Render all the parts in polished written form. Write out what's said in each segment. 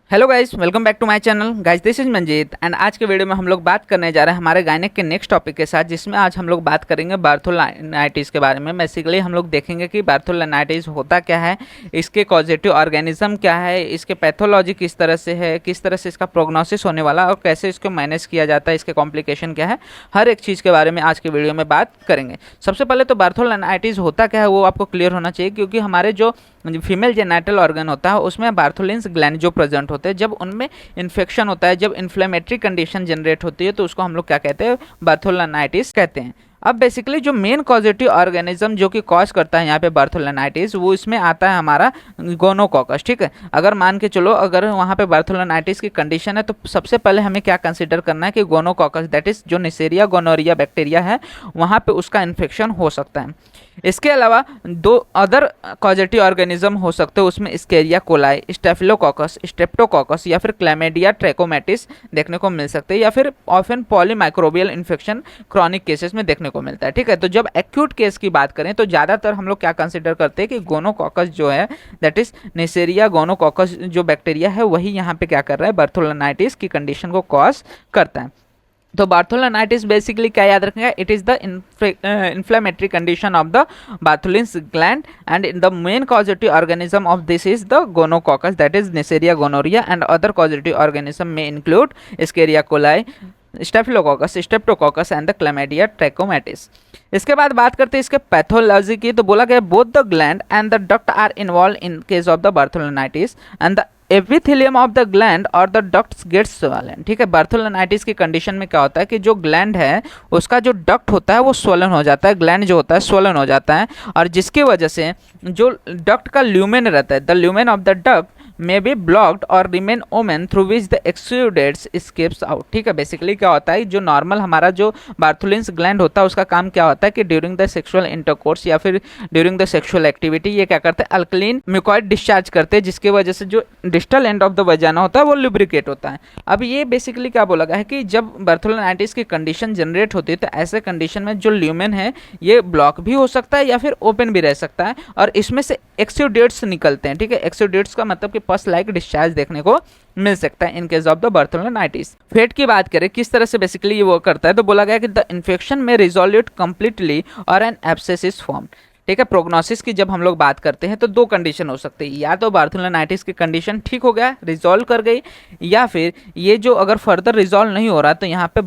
Hello guys, welcome back to my channel. Guys, this is Manjeet and आज के video में हम लोग बात करने जा रहे हैं हमारे गायनेक के नेक्स्ट टॉपिक के साथ, जिसमें आज हम लोग बात करेंगे बार्थोलाइटिस के बारे में। बेसिकली हम लोग देखेंगे कि बार्थोलाइटिस होता क्या है, इसके कॉजेटिव ऑर्गेनिज्म क्या है, इसके पैथोलॉजी किस तरह से है, किस तरह से इसका प्रोग्नोसिस होने वाला और कैसे इसको मैनेज किया जाता है, इसके कॉम्प्लिकेशन क्या है, हर एक चीज़ के बारे में आज के वीडियो में बात करेंगे। सबसे पहले तो बार्थोलाइटिस होता क्या है वो आपको क्लियर होना चाहिए, क्योंकि हमारे जो फीमेल जेनाइटल ऑर्गन होता है उसमें बार्थोलिन्स ग्लैंड जो प्रेजेंट होते हैं, जब उनमें इन्फेक्शन होता है, जब इन्फ्लेमेटरी कंडीशन जनरेट होती है, तो उसको हम लोग क्या कहते हैं, बार्थोलाइटिस कहते हैं। अब बेसिकली जो मेन कॉजेटिव ऑर्गेनिज्म जो कि कॉज करता है यहाँ पे बार्थोलाइटिस, वो इसमें आता है हमारा गोनोकॉकस। ठीक है, अगर मान के चलो अगर वहाँ पे बार्थोलाइटिस की कंडीशन है तो सबसे पहले हमें क्या कंसीडर करना है कि गोनोकॉकस दैट इज जो नेसेरिया गोनोरिया बैक्टीरिया है, वहाँ पे उसका इन्फेक्शन हो सकता है। इसके अलावा दो अदर कॉजेटिव ऑर्गेनिज्म हो सकते हैं, उसमें स्केरिया कोलाई, स्टेफिलोकोकस, स्ट्रेप्टोकोकस या फिर क्लैमिडिया ट्रैकोमैटिस देखने को मिल सकते हैं, या फिर often polymicrobial infection chronic cases में देखने को मिलता है। ठीक है, तो जब एक्यूट केस की बात करें तो ज़्यादातर हम लोग क्या कंसिडर करते हैं कि गोनोकॉकस जो है दैट इज नेसेरिया गोनोकॉकस जो बैक्टीरिया है वही यहाँ पे क्या कर रहा है, बार्थोलाइटिस की कंडीशन को कॉज करता है। तो बार्थोलाइटिस बेसिकली क्या याद रखेंगे, it is the inflammatory condition of the Bartholin's gland and the main causative organism of this is the gonococcus, that is Neisseria gonorrhea, and other causative organism may include Escherichia coli, staphylococcus, Streptococcus and the chlamydia trachomatis. इसके बाद बात करते हैं इसके pathology की, तो बोला गया both the gland and the duct are involve in case of the bartholinitis and the epithelium of the gland और द डक्ट्स गेट्स स्वॉलन। ठीक है, बार्थोलाइटिस की कंडीशन में क्या होता है कि जो ग्लैंड है उसका जो डक्ट होता है वो स्वॉलन हो जाता है, ग्लैंड जो होता है स्वॉलन हो जाता है, और जिसकी वजह से जो डक्ट का ल्यूमेन रहता है, the lumen of the duct may be blocked or remain open through which the exudates escapes out। ठीक है, बेसिकली क्या होता है, जो नॉर्मल हमारा जो बार्थोलिन्स ग्लैंड होता है उसका काम क्या होता है कि ड्यूरिंग द सेक्सुअल इंटरकोर्स या फिर ड्यूरिंग द सेक्सुअल एक्टिविटी ये क्या करते हैं, अल्कलीन म्यूकॉइड डिस्चार्ज करते हैं, जिसकी वजह से जो डिस्टल एंड ऑफ द वजाना होता है वो लुब्रिकेट होता है। अब ये बेसिकली क्या बोला गया है कि जब बार्थोलाइटिस की कंडीशन जनरेट होती है तो ऐसे कंडीशन में जो ल्यूमेन है ये ब्लॉक भी हो सकता है या फिर ओपन भी रह सकता है, और इसमें से एक्सुडेट्स निकलते हैं। ठीक है, एक्सुडेट्स का मतलब कि पस लाइक डिस्चार्ज देखने को मिल सकता है in case of the bartholinitis. Fate की बात करें किस तरह से बेसिकली ये वो करता है, तो बोला गया कि द इन्फेक्शन में रिजोल्यूट कंप्लीटली और एन एब्सेस इज फॉर्म। ठीक है, प्रोग्नोसिस की जब हम लोग बात करते हैं तो दो कंडीशन हो सकती है, या तो बार्थोलाइटिस की कंडीशन ठीक हो गया, रिजॉल्व कर गई, या फिर ये जो अगर फर्दर रिजॉल्व नहीं हो रहा तो यहाँ पे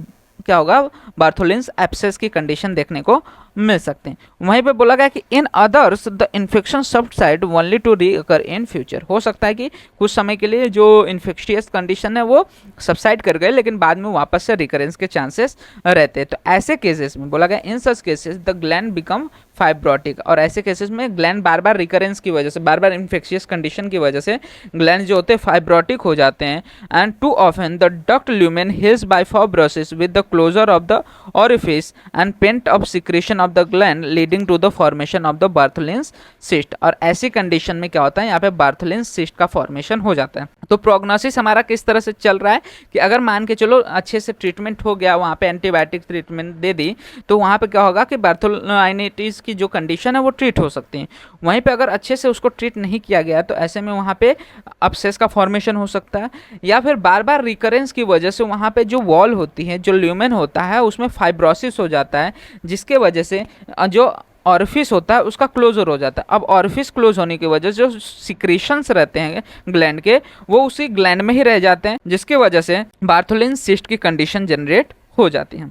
क्या होगा, बार्थोलिन्स एब्सेस की कंडीशन देखने को मिल सकते हैं। वहीं पे बोला गया कि in others the infection subside only to recur in future. हो सकता है कि कुछ समय के लिए जो इन्फेक्शियस कंडीशन है वो सबसाइड कर गए, लेकिन बाद में वापस से रिकरेंस के चांसेस रहते हैं। तो ऐसे केसेस में बोला गया in such cases the gland become fibrotic, और ऐसे केसेस में ग्लैंड बार बार रिकरेंस की वजह से, बार बार इन्फेक्शियस कंडीशन की वजह से ग्लैंड जो होते हैं फाइब्रोटिक हो जाते हैं, and too often the duct lumen heals by fibrosis with the closure of the orifice and paint of secretion of the gland leading to the formation of the Bartholin's cyst. और ऐसी condition में क्या होता है, यहाँ पे Bartholin's cyst का formation हो जाता है। तो प्रोग्नोसिस हमारा किस तरह से चल रहा है कि अगर मान के चलो अच्छे से ट्रीटमेंट हो गया, वहाँ पे एंटीबायोटिक ट्रीटमेंट दे दी, तो वहाँ पे क्या होगा कि बार्थोलाइटिस की जो कंडीशन है वो ट्रीट हो सकती है। वहीं पे अगर अच्छे से उसको ट्रीट नहीं किया गया तो ऐसे में वहाँ पे अब्सेस का फॉर्मेशन हो सकता है, या फिर बार बार रिकरेंस की वजह से वहाँ पे जो वॉल होती है, जो ल्यूमेन होता है, उसमें फाइब्रोसिस हो जाता है, जिसके वजह से जो ऑरिफिस होता है उसका क्लोजर हो जाता है। अब ऑरिफिस क्लोज होने की वजह से जो सिक्रेशंस रहते हैं ग्लैंड के वो उसी ग्लैंड में ही रह जाते हैं, जिसकी वजह से बार्थोलिन सिस्ट की कंडीशन जनरेट हो जाती है।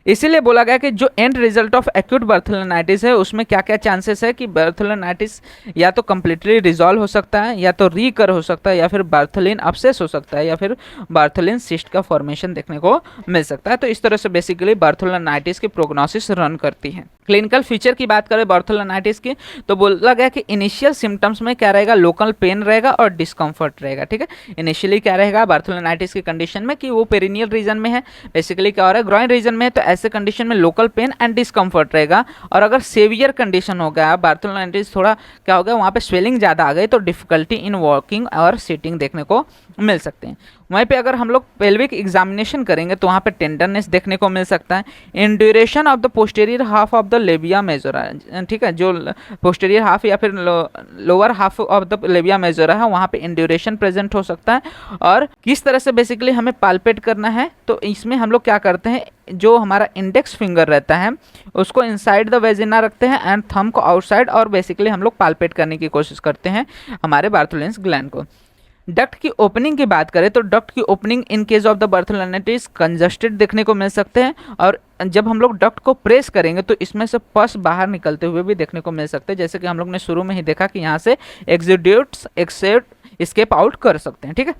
इसीलिए बोला गया कि जो एंड रिजल्ट ऑफ एक्यूट बार्थोलाइटिस है उसमें क्या क्या चांसेस है कि बार्थोलाइटिस या तो कम्प्लीटली रिजॉल्व हो सकता है, या तो रीकर हो सकता है, या फिर बार्थोलिन अब्सेस हो सकता है, या फिर बार्थोलिन सिस्ट का फॉर्मेशन देखने को मिल सकता है। तो इस तरह से बेसिकली बार्थोलाइटिस की प्रोग्नोसिस रन करती है। क्लिनिकल फीचर की बात करें बार्थोलाइटिस की, तो बोला गया कि इनिशियल सिम्टम्स में क्या रहेगा, लोकल पेन रहेगा और डिस्कम्फर्ट रहेगा। ठीक है, इनिशियली क्या रहेगा बार्थोलाइटिस की कंडीशन में कि वो पेरिनियल रीजन में है, बेसिकली क्या हो रहा है ग्रॉइन रीजन में है, तो ऐसे कंडीशन में लोकल पेन एंड डिस्कम्फर्ट रहेगा। और अगर सेवियर कंडीशन हो गया बार्थोलाइटिस, थोड़ा क्या हो गया वहाँ पे स्वेलिंग ज़्यादा आ गई, तो डिफिकल्टी इन वॉकिंग और सिटिंग देखने को मिल सकते हैं। वहीं पे अगर हम लोग पेल्विक एग्जामिनेशन करेंगे तो वहाँ पे टेंडरनेस देखने को मिल सकता है। In duration of the posterior half of the labia majora, ठीक है, जो पोस्टीरियर हाफ या फिर lower half of the labia majora है वहाँ पे इन ड्यूरेशन प्रेजेंट हो सकता है। और किस तरह से बेसिकली हमें पाल्पेट करना है, तो इसमें हम लोग क्या करते हैं, जो हमारा इंडेक्स फिंगर रहता है उसको इनसाइड द वेजिना रखते हैं एंड थंब को आउटसाइड, और बेसिकली हम लोग पाल्पेट करने की कोशिश करते हैं हमारे बार्थोलेन्स ग्लैंड को। डक्ट की ओपनिंग की बात करें तो डक्ट की opening in case of the bartholinitis congested देखने को मिल सकते हैं, और जब हम लोग डक्ट को प्रेस करेंगे तो इसमें से पस बाहर निकलते हुए भी देखने को मिल सकते हैं, जैसे कि हम लोग ने शुरू में ही देखा कि यहाँ से एक्सुडेट्स एस्केप आउट कर सकते हैं। ठीक है,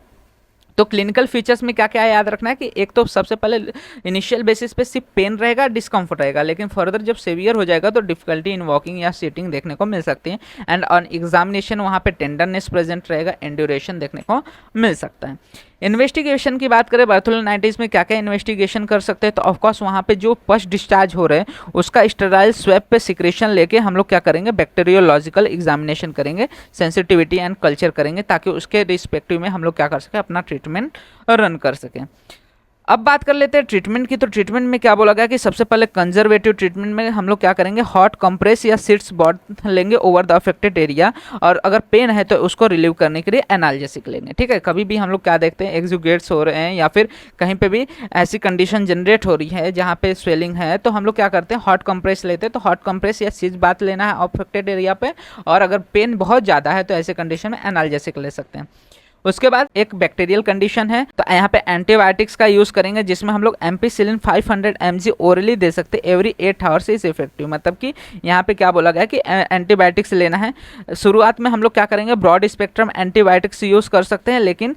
तो क्लिनिकल फीचर्स में क्या क्या याद रखना है कि एक तो सबसे पहले इनिशियल बेसिस पे सिर्फ पेन रहेगा, डिस्कम्फर्ट रहेगा, लेकिन फर्दर जब सीवियर हो जाएगा तो डिफिकल्टी इन वॉकिंग या सीटिंग देखने को मिल सकती है। एंड ऑन एग्जामिनेशन वहाँ पे टेंडरनेस प्रेजेंट रहेगा, एंड्यूरेशन देखने को मिल सकता है। इन्वेस्टिगेशन की बात करें बार्थोलेनाइटिस में क्या क्या इन्वेस्टिगेशन कर सकते हैं, तो ऑफकोर्स वहाँ पे जो पस डिस्चार्ज हो रहे हैं उसका स्टेराइल स्वैब पे सिक्रेशन लेके हम लोग क्या करेंगे, बैक्टीरियोलॉजिकल एग्जामिनेशन करेंगे, सेंसिटिविटी एंड कल्चर करेंगे, ताकि उसके रिस्पेक्टिव में हम लोग क्या कर सकें, अपना ट्रीटमेंट रन कर सकें। अब बात कर लेते हैं ट्रीटमेंट की। तो ट्रीटमेंट में क्या बोला गया कि सबसे पहले कंजर्वेटिव ट्रीटमेंट में हम लोग क्या करेंगे, हॉट कंप्रेस या सीट्स बाथ लेंगे ओवर द अफेक्टेड एरिया, और अगर पेन है तो उसको रिलीव करने के लिए एनाल्जेसिक लेंगे। ठीक है, कभी भी हम लोग क्या देखते हैं, एक्सुडेट्स हो रहे हैं या फिर कहीं पे भी ऐसी कंडीशन जनरेट हो रही है जहाँ पे स्वेलिंग है, तो हम लोग क्या करते हैं, हॉट कंप्रेस लेते हैं। तो हॉट कंप्रेस या सीट्स बाथ लेना है अफेक्टेड एरिया पे, और अगर पेन बहुत ज़्यादा है तो ऐसे कंडीशन में एनाल्जेसिक ले सकते हैं। उसके बाद एक बैक्टीरियल कंडीशन है, तो यहाँ पे एंटीबायोटिक्स का यूज़ करेंगे, जिसमें हम लोग एम्पिसिलिन 500 mg ओरली दे सकते हैं एवरी 8 आवर्स इज इफेक्टिव। मतलब कि यहाँ पे क्या बोला गया कि एंटीबायोटिक्स लेना है। शुरुआत में हम लोग क्या करेंगे, ब्रॉड स्पेक्ट्रम एंटीबायोटिक्स यूज़ कर सकते हैं, लेकिन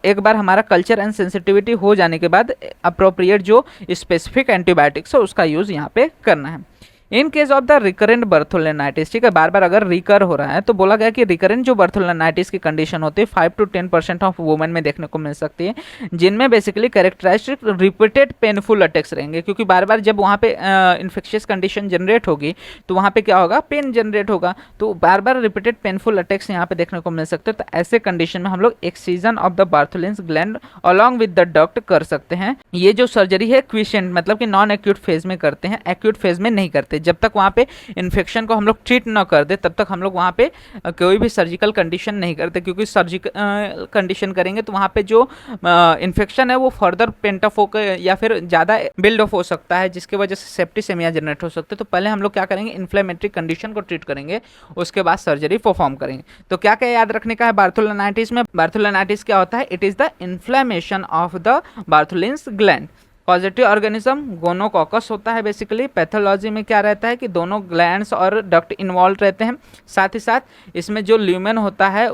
एक बार हमारा कल्चर एंड सेंसिटिविटी हो जाने के बाद अप्रोप्रिएट जो स्पेसिफिक एंटीबायोटिक्स है उसका यूज़ यहाँ पे करना है। In case of the recurrent bartholinitis, ठीक है, बार बार अगर रिकर हो रहा है तो बोला गया कि रिकरेंट जो बार्थोलेनाइटिस की कंडीशन होती है 5 to 10% ऑफ वुमेन में देखने को मिल सकती है, जिनमें basically characteristic repeated painful attacks रहेंगे, क्योंकि बार बार जब वहाँ पे इन्फेक्शियस कंडीशन जनरेट होगी तो वहाँ पे क्या होगा, पेन जनरेट होगा, तो बार बार रिपीटेड पेनफुल अटैक्स यहाँ पे देखने को मिल सकते हैं। तो ऐसे कंडीशन में हम लोग excision of the Bartholin's gland along with the duct कर सकते हैं। ये जो सर्जरी है क्विशेंट मतलब कि नॉन एक्यूट फेज में करते हैं, एक्यूट फेज में नहीं करते। जब तक वहाँ पे इन्फेक्शन को हम लोग ट्रीट ना कर दे तब तक हम लोग वहाँ पे कोई भी सर्जिकल कंडीशन नहीं करते, क्योंकि सर्जिकल कंडीशन करेंगे तो वहाँ पे जो इन्फेक्शन है वो फर्दर पेंटअप होकर या फिर ज़्यादा बिल्ड अप हो सकता है, जिसकी वजह से सेप्टिसेमिया जनरेट हो सकते हैं। तो पहले हम लोग क्या करेंगे, इन्फ्लेमेटरी कंडीशन को ट्रीट करेंगे, उसके बाद सर्जरी परफॉर्म करेंगे। तो क्या क्या याद रखने का है बार्थोलेनाइटिस में, बार्थोलेनाइटिस क्या होता है, it is the inflammation of the Bartholin's gland. Positive organism gonococcus होता है बेसिकली। पैथोलॉजी में क्या रहता है कि दोनों ग्लैंड्स और डक्ट इन्वॉल्व रहते हैं, साथ ही साथ इसमें जो ल्यूमेन होता है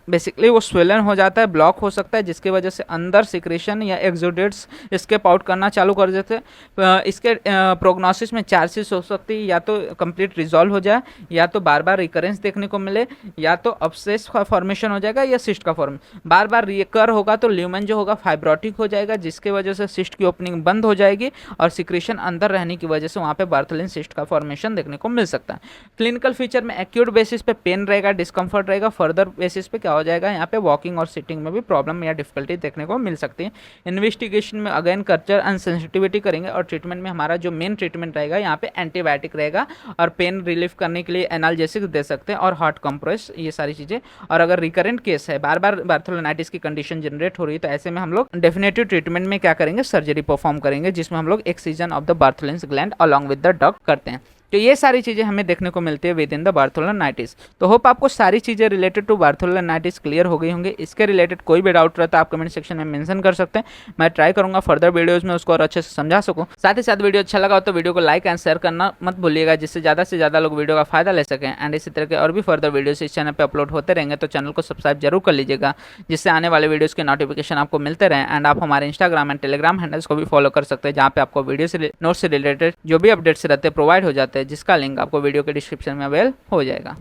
बेसिकली वो स्वेलन हो जाता है, ब्लॉक हो सकता है, जिसकी वजह से अंदर सिक्रेशन या एक्सुडेट्स एस्केप आउट करना चालू कर देते हैं। इसके प्रोग्नोसिस में 4 चीज़ हो सकती है, या तो कंप्लीट रिजॉल्व हो जाए, या तो बार बार रिकरेंस देखने को मिले, या तो अपसेस का फॉर्मेशन हो जाएगा, या सिस्ट का फॉर्म। बार बार रिकर होगा तो ल्यूमेन जो होगा फाइब्रोटिक हो जाएगा, जिसकी वजह से सिस्ट की ओपनिंग बंद हो जाएगी और सिक्रेशन अंदर रहने की वजह से वहाँ पे बार्थोलेन सिस्ट का फॉर्मेशन देखने को मिल सकता है। क्लिनिकल फीचर में एक्यूट बेसिस पे पेन रहेगा, डिस्कम्फर्ट रहेगा, फर्दर बेसिस पे क्या हो जाएगा, यहाँ पे वॉकिंग और सिटिंग में भी प्रॉब्लम या डिफिकल्टी देखने को मिल सकती है। इन्वेस्टिगेशन में अगेन कल्चर एंड सेंसिटिविटी करेंगे, और ट्रीटमेंट में हमारा जो मेन ट्रीटमेंट रहेगा यहाँ पे एंटीबायोटिक रहेगा, और पेन रिलीफ करने के लिए एनाल्जेसिक दे सकते हैं और हॉट कंप्रेस, ये सारी चीज़ें। और अगर रिकरेंट केस है, बार बार बार्थोलेनाइटिस की कंडीशन जनरेट हो रही है, तो ऐसे में हम लोग डेफिनेटिव ट्रीटमेंट में क्या करेंगे, सर्जरी परफॉर्म करेंगे, जिसमें हम लोग excision of the Bartholin's gland along with the duct करते हैं। तो ये सारी चीज़ें हमें देखने को मिलती है विद इन द बार्थोलेनाइटिस। तो होप आपको सारी चीज़ें रिलेटेड टू बार्थोलेनाइटिस क्लियर हो गई होंगी। इसके रिलेटेड कोई भी डाउट रहता है आप कमेंट सेक्शन में मेंशन कर सकते हैं, मैं ट्राई करूंगा फर्दर वीडियोस में उसको और अच्छे से समझा सकूं। साथ ही साथ वीडियो अच्छा लगा हो तो वीडियो को लाइक एंड शेयर करना मत भूलिएगा, जिससे ज़्यादा से ज़्यादा लोग वीडियो का फायदा ले सकें। एंड इसी तरह के और भी फर्दर वीडियोस इस चैनल पर अपलोड होते रहेंगे, तो चैनल को सब्सक्राइब जरूर कर लीजिएगा, जिससे आने वाले वीडियोज़ के नोटिफिकेशन आपको मिलते रहें। एंड आप हमारे इंस्टाग्राम एंड टेलीग्राम हैंडल्स को भी फॉलो कर सकते हैं, जहाँ पे आपको वीडियो से नोट से रिलेटेड जो भी अपडेट्स रहते हैं प्रोवाइड हो जाते हैं, जिसका लिंक आपको वीडियो के डिस्क्रिप्शन में अवेल हो जाएगा।